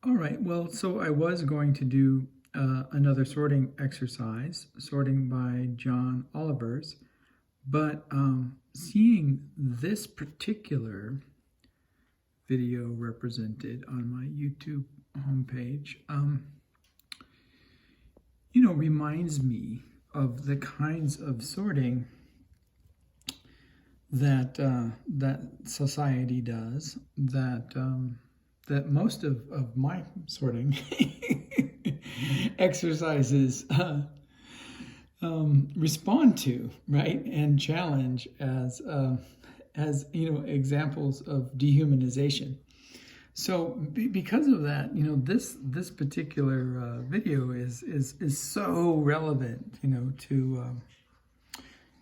All right, well, so I was going to do another sorting exercise, sorting by John Oliver's, but seeing this particular video represented on my YouTube homepage, reminds me of the kinds of sorting that that society does, that most of my sorting exercises respond to, right, and challenge as examples of dehumanization. So because of that, this particular video is so relevant,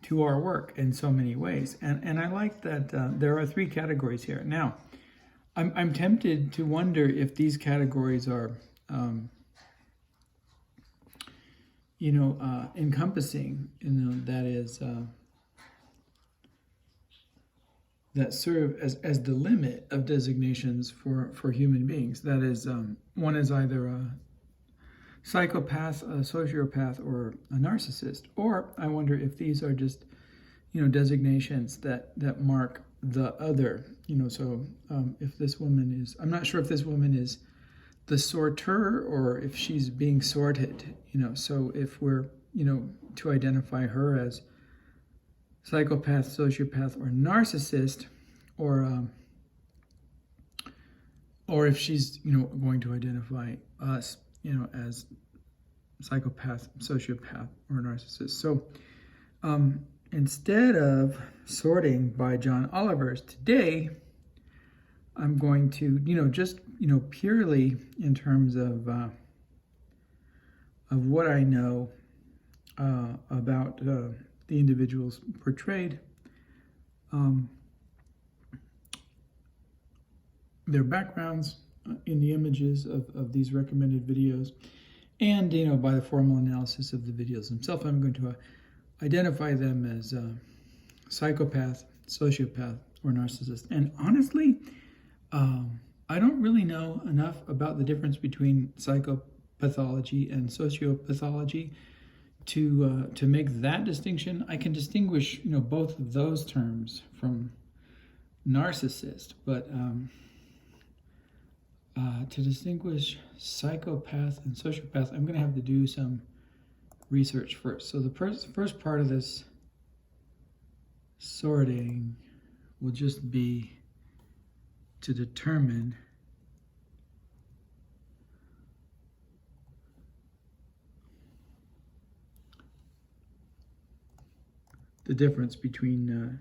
to our work in so many ways. And I like that there are three categories here. Now, I'm tempted to wonder if these categories are, encompassing, that is, that serve as the limit of designations for human beings. That is, one is either a psychopath, a sociopath, or a narcissist. Or I wonder if these are just, designations that mark the other. So if this woman is, I'm not sure if this woman is the sorter or if she's being sorted. So if we're, to identify her as psychopath, sociopath, or narcissist, or if she's, going to identify us, as psychopath, sociopath, or narcissist. So instead of sorting by John Oliver's today, I'm going to, just, purely in terms of what I know about the individuals portrayed, their backgrounds in the images of these recommended videos, and, by the formal analysis of the videos themselves, I'm going to identify them as psychopath, sociopath, or narcissist. And honestly, I don't really know enough about the difference between psychopathology and sociopathology to make that distinction. I can distinguish, both of those terms from narcissist, but to distinguish psychopath and sociopath, I'm going to have to do some research first. So the first part of this sorting will just be to determine the difference between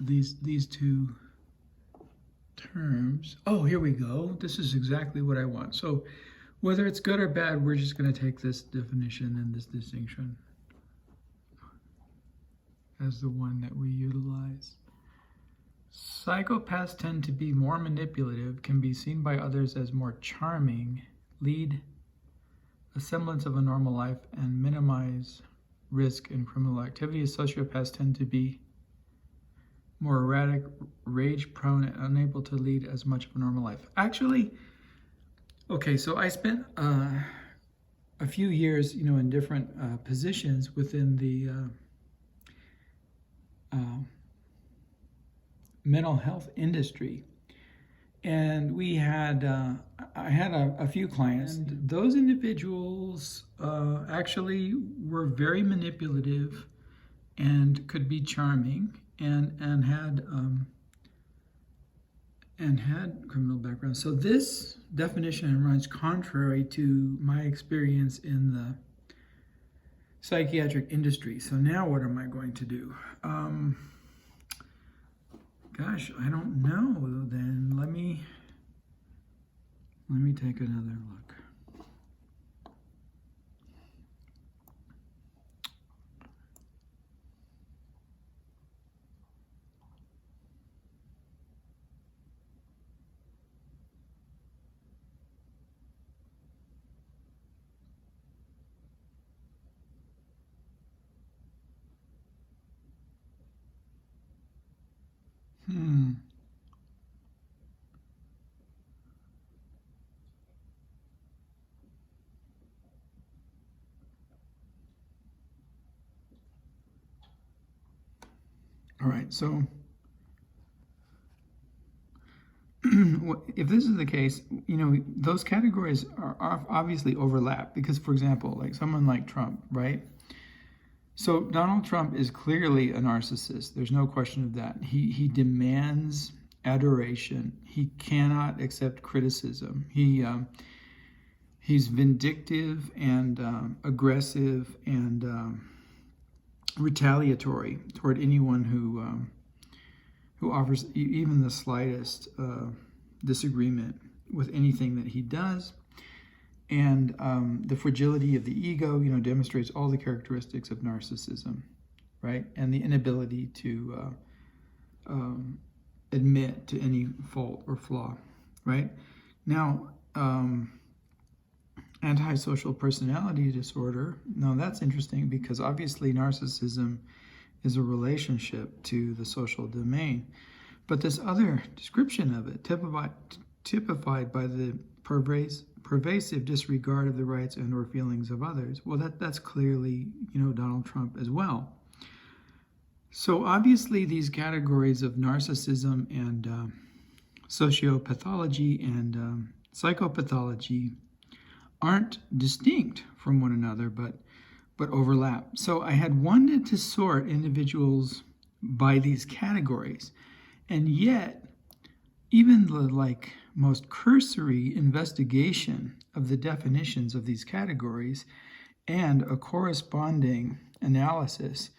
these two terms. Oh, here we go. This is exactly what I want. So whether it's good or bad, we're just going to take this definition and this distinction as the one that we utilize. Psychopaths tend to be more manipulative, can be seen by others as more charming, lead a semblance of a normal life, and minimize risk in criminal activity. Sociopaths tend to be more erratic, rage-prone, and unable to lead as much of a normal life. Actually, okay, so I spent a few years, in different positions within the mental health industry, and we had I had a few clients, and those individuals actually were very manipulative and could be charming, and had criminal backgrounds. So this definition runs contrary to my experience in the psychiatric industry. So now what am I going to do? Gosh, I don't know. Then let me take another look. right, so if this is the case, those categories are obviously overlap because, for example, like someone like Trump, right? So Donald Trump is clearly a narcissist. There's no question of that. He demands adoration. He cannot accept criticism. He's vindictive and aggressive and retaliatory toward anyone who offers even the slightest disagreement with anything that he does. And the fragility of the ego, demonstrates all the characteristics of narcissism, right? And the inability to admit to any fault or flaw, right? Now, antisocial personality disorder, now that's interesting because obviously narcissism is a relationship to the social domain. But this other description of it, typified by the pervasive disregard of the rights and or feelings of others, well, that's clearly, Donald Trump as well. So obviously these categories of narcissism and sociopathology and psychopathology aren't distinct from one another, but overlap. So I had wanted to sort individuals by these categories, and yet even the most cursory investigation of the definitions of these categories and a corresponding analysis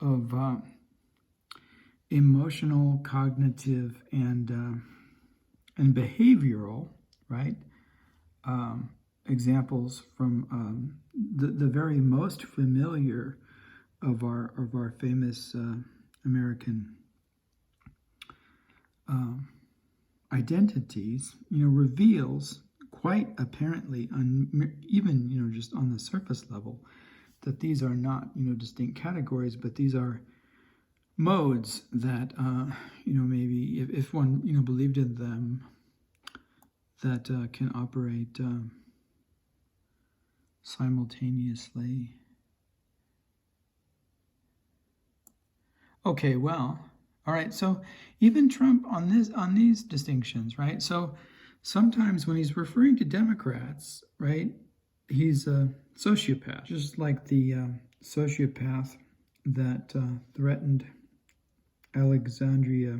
of emotional, cognitive, and behavioral, right? Examples from the very most familiar of our famous American identities, reveals quite apparently, even just on the surface level, that these are not distinct categories, but these are modes that maybe if one believed in them, that can operate simultaneously. Okay, well, all right. So even Trump on these distinctions, right? So sometimes when he's referring to Democrats, right, he's a sociopath, just like the sociopath that threatened Alexandria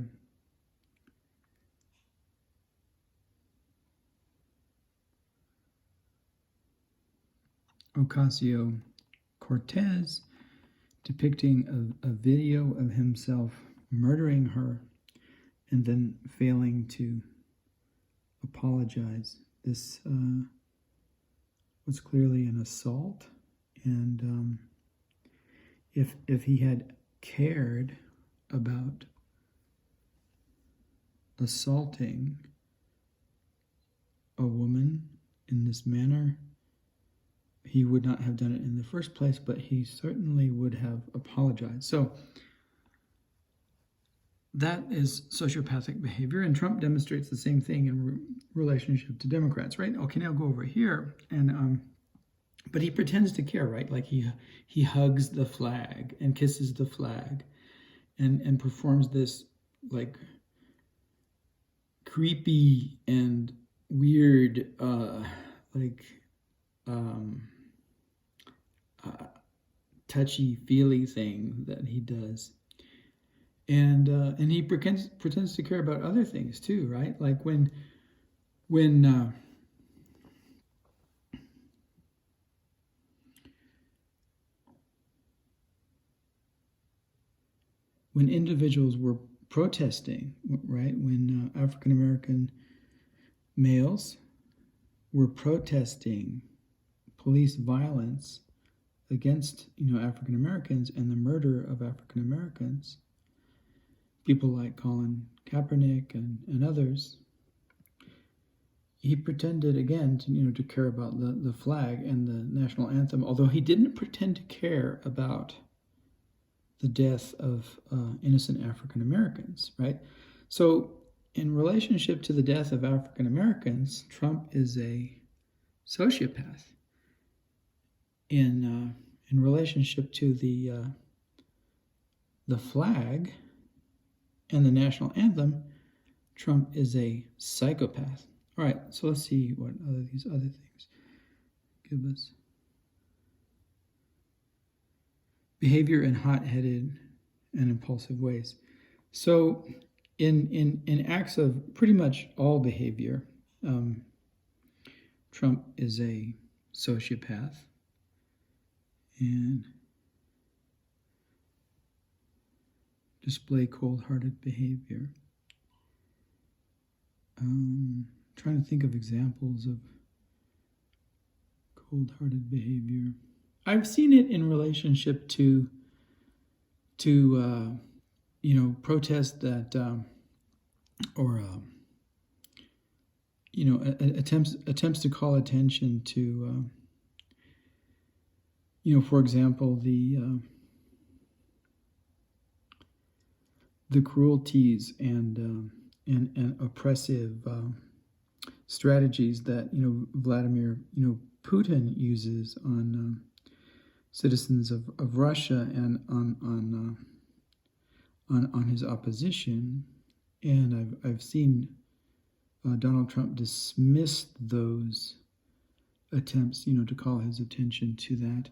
Ocasio-Cortez, depicting a video of himself murdering her and then failing to apologize. This was clearly an assault, and if he had cared about assaulting a woman in this manner, he would not have done it in the first place, but he certainly would have apologized. So that is sociopathic behavior, and Trump demonstrates the same thing in relationship to Democrats, right? Okay, now go over here, and but he pretends to care, right? Like he hugs the flag and kisses the flag, and performs this like creepy and weird touchy-feely thing that he does, and he pretends to care about other things too, right? Like when individuals were protesting, right? When African American males were protesting police violence against African Americans and the murder of African Americans, people like Colin Kaepernick and others, he pretended again to care about the flag and the national anthem, although he didn't pretend to care about the death of innocent African Americans, right? So in relationship to the death of African Americans, Trump is a sociopath. In relationship to the flag, and the national anthem, Trump is a psychopath. All right, so let's see what these other things give us. Behavior in hot-headed and impulsive ways. So in acts of pretty much all behavior, Trump is a sociopath and display cold-hearted behavior. Trying to think of examples of cold-hearted behavior. I've seen it in relationship to protests that attempts to call attention to for example, the cruelties and oppressive strategies that Vladimir Putin uses on citizens of Russia and on his opposition, and I've seen Donald Trump dismiss those attempts to call his attention to that,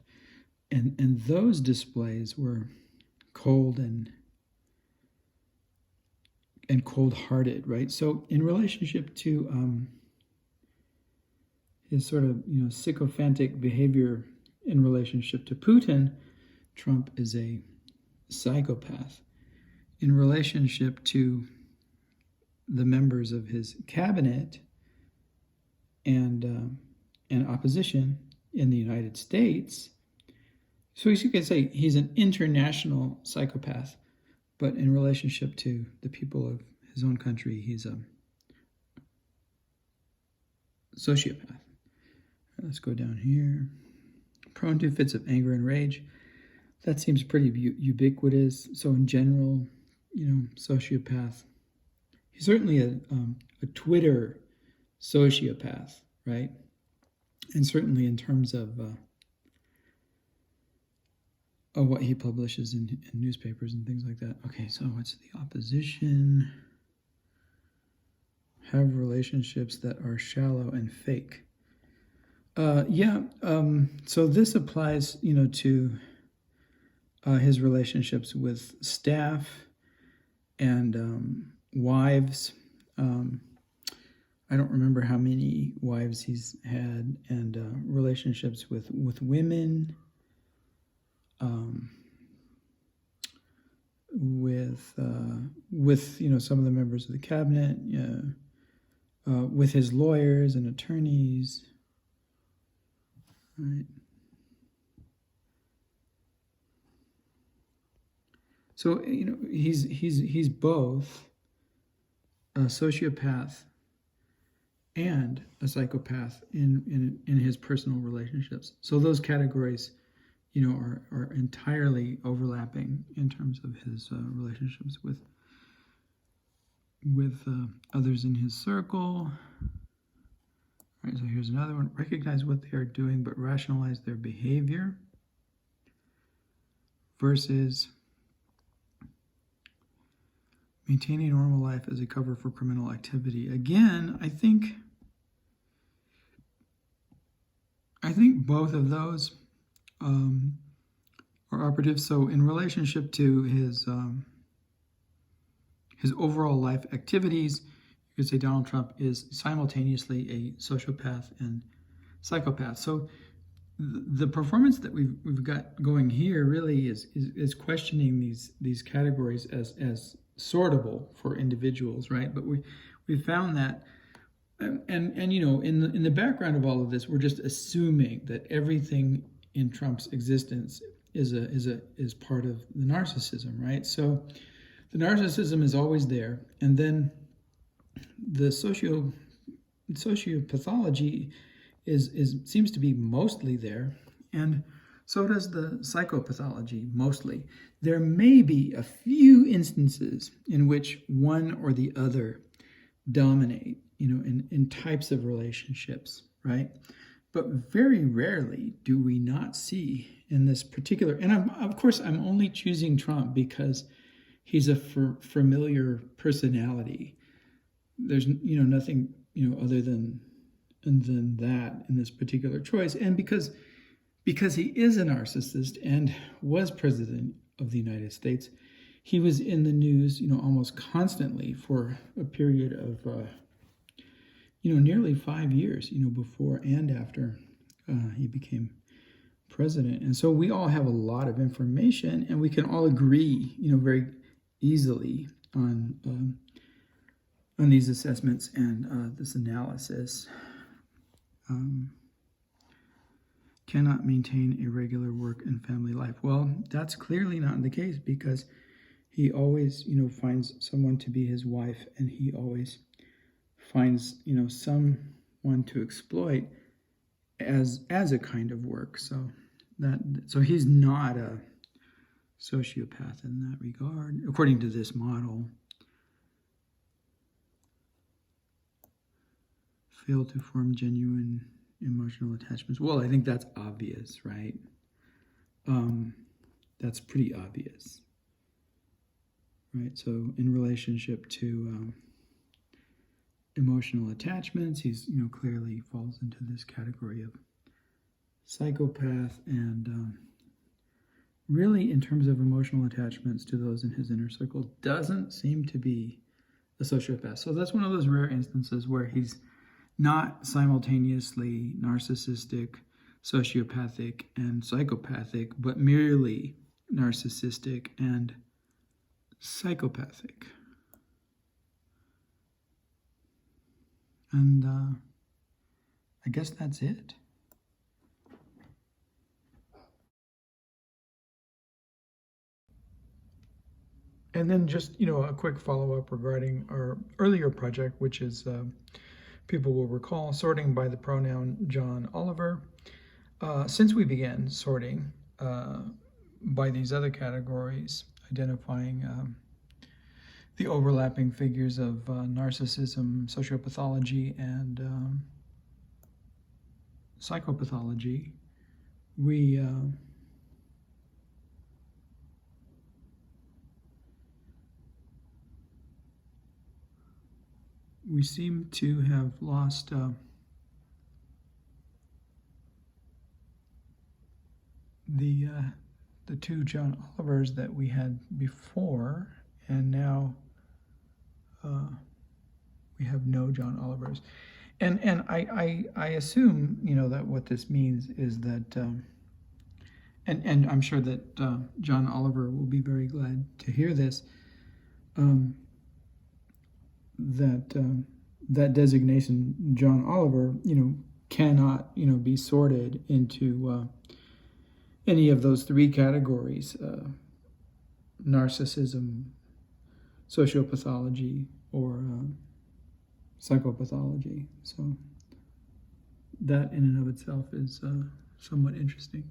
and those displays were cold and cold-hearted, right? So in relationship to his sort of sycophantic behavior in relationship to Putin, Trump is a psychopath. In relationship to the members of his cabinet and opposition in the United States, so you could say he's an international psychopath, but in relationship to the people of his own country, he's a sociopath. Let's go down here. Prone to fits of anger and rage. That seems pretty ubiquitous. So in general, sociopath. He's certainly a Twitter sociopath, right? And certainly in terms of what he publishes in newspapers and things like that. Okay, so what's the opposition? Have relationships that are shallow and fake. So this applies, to his relationships with staff and wives. I don't remember how many wives he's had, and relationships with women, with some of the members of the cabinet, with his lawyers and attorneys. Right. So he's both a sociopath and a psychopath in his personal relationships. So those categories, are entirely overlapping in terms of his relationships with others in his circle. All right, so here's another one. Recognize what they are doing, but rationalize their behavior. Versus maintaining a normal life as a cover for criminal activity. Again, I think both of those are operative. So in relationship to his overall life activities, you could say Donald Trump is simultaneously a sociopath and psychopath. So the performance that we've got going here really is questioning these categories as sortable for individuals, right? But we found that, and in the background of all of this, we're just assuming that everything in Trump's existence is part of the narcissism, right? So the narcissism is always there, and then the sociopathology seems to be mostly there, and so does the psychopathology mostly. There may be a few instances in which one or the other dominate, in types of relationships, right? But very rarely do we not see in this particular, and of course I'm only choosing Trump because he's a familiar personality. There's nothing other than that in this particular choice, and because he is a narcissist and was president of the United States, he was in the news almost constantly for a period of nearly 5 years before and after he became president. And so we all have a lot of information, and we can all agree very easily on these assessments and this analysis. Cannot maintain a regular work and family life. Well, that's clearly not the case, because he always finds someone to be his wife, and he always finds someone to exploit as a kind of work. So he's not a sociopath in that regard, according to this model. Fail to form genuine emotional attachments. Well, I think that's obvious, right? That's pretty obvious, right? So in relationship to emotional attachments, he's clearly falls into this category of psychopath, and really in terms of emotional attachments to those in his inner circle, doesn't seem to be a sociopath. So that's one of those rare instances where he's not simultaneously narcissistic, sociopathic, and psychopathic, but merely narcissistic and psychopathic. And I guess that's it. And then just, a quick follow-up regarding our earlier project, which is, people will recall, sorting by the pronoun John Oliver. Since we began sorting by these other categories, identifying the overlapping figures of narcissism, sociopathology, and psychopathology, we seem to have lost the two John Olivers that we had before, and now we have no John Olivers. And I assume that what this means is that and I'm sure that John Oliver will be very glad to hear this, that designation, John Oliver, cannot, be sorted into any of those three categories: narcissism, sociopathology, or psychopathology. So that in and of itself is somewhat interesting.